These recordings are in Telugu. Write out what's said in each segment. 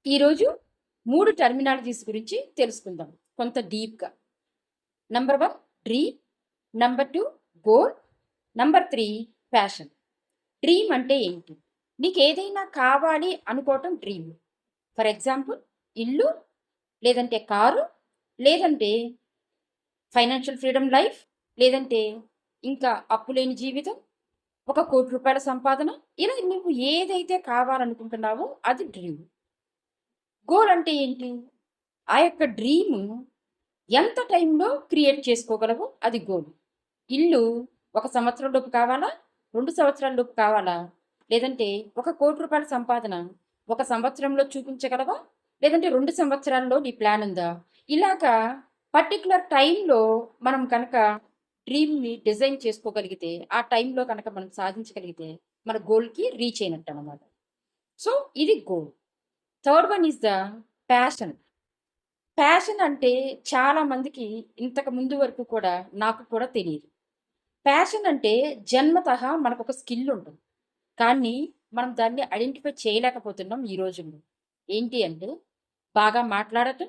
ఈరోజు 3 టర్మినాలజీస్ గురించి తెలుసుకుందాం కొంత డీప్‌గా. Number 1 dream, number 2 goal, number 3 passion. Dream అంటే ఏంటి? నీకేదైనా కావాలి అనుకోవటం డ్రీమ్. ఫర్ ఎగ్జాంపుల్ ఇల్లు, లేదంటే కారు, లేదంటే ఫైనాన్షియల్ ఫ్రీడమ్ లైఫ్, లేదంటే ఇంకా అప్పులేని జీవితం, ఒక రూ. 1,00,00,000 సంపాదన. ఇలా నువ్వు ఏదైతే కావాలనుకుంటున్నావో అది డ్రీమ్. గోల్ అంటే ఏంటి? ఆ యొక్క డ్రీము ఎంత టైంలో క్రియేట్ చేసుకోగలవో అది గోల్. ఇల్లు 1 సంవత్సరంలోపు కావాలా? 2 సంవత్సరాల్లోపు కావాలా? లేదంటే ఒక రూ. 1,00,00,000 సంపాదన 1 సంవత్సరంలో చూపించగలవా? లేదంటే 2 సంవత్సరాల్లో నీ ప్లాన్ ఉందా? ఇలాగా పర్టిక్యులర్ టైంలో మనం కనుక డ్రీమ్‌ని డిజైన్ చేసుకోగలిగితే, ఆ టైంలో కనుక మనం సాధించగలిగితే, మన గోల్‌కి రీచ్ అయినట్టనమాట. సో, ఇది goal. Third one is the passion. Passion అంటే చాలా మందికి ఇంతకు ముందు వరకు కూడా నాకు కూడా తెలీదు. ప్యాషన్ అంటే జన్మతః మనకొక స్కిల్ ఉంటుంది. కానీ మనం దాన్ని ఐడెంటిఫై చేయలేకపోతున్నాం ఈ రోజుల్లో. ఏంటి అంటే బాగా మాట్లాడటం,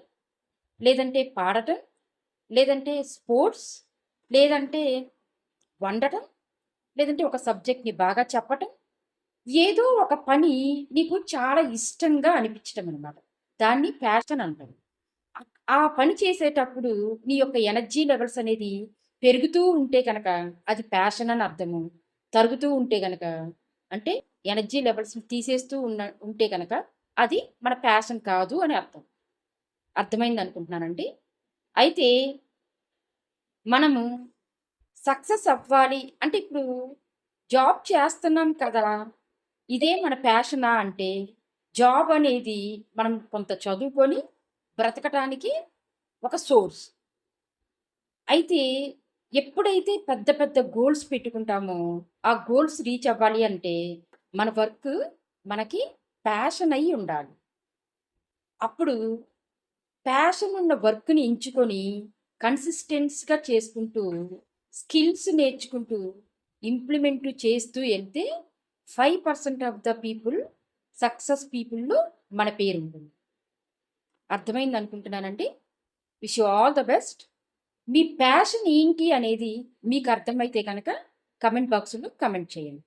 లేదంటే పాడటం, లేదంటే స్పోర్ట్స్, లేదంటే వండటం, లేదంటే ఒక సబ్జెక్ట్‌ని బాగా చెప్పటం. ఏదో ఒక పని నీకు చాలా ఇష్టంగా అనిపించటం అనమాట. దాన్ని ప్యాషన్ అంటారు. ఆ పని చేసేటప్పుడు నీ యొక్క ఎనర్జీ లెవెల్స్ అనేది పెరుగుతూ ఉంటే గనక అది ప్యాషన్ అని అర్థము. తరుగుతూ ఉంటే గనక అంటే ఎనర్జీ లెవెల్స్‌ని తీసేస్తూ ఉంటే గనక అది మన ప్యాషన్ కాదు అని అర్థం. అర్థమైందనుకుంటున్నానండి. అయితే మనము సక్సెస్ అవ్వాలి అంటే ఇప్పుడు జాబ్ చేస్తున్నాం కదా! ఇదే మన ప్యాషనా అంటే జాబ్ అనేది మనం కొంత చదువుకొని బ్రతకటానికి ఒక సోర్స్. అయితే ఎప్పుడైతే పెద్ద పెద్ద గోల్స్ పెట్టుకుంటామో, ఆ గోల్స్ రీచ్ అవ్వాలి అంటే మన వర్క్ మనకి ప్యాషన్ అయ్యి ఉండాలి. అప్పుడు ప్యాషన్ ఉన్న వర్క్‌ని ఎంచుకొని కన్సిస్టెన్స్‌గా చేసుకుంటూ, స్కిల్స్ నేర్చుకుంటూ, ఇంప్లిమెంట్ చేస్తూ ఎళ్తే 5% ఆఫ్ ద పీపుల్ సక్సెస్ పీపుల్‌లో మన పేరుంటుంది. అర్థమైందనుకుంటున్నానండి. Wish you all the best. మీ ప్యాషన్ ఏంటి అనేది మీకు అర్థమైతే గనక కామెంట్ బాక్స్‌లో కామెంట్ చేయండి.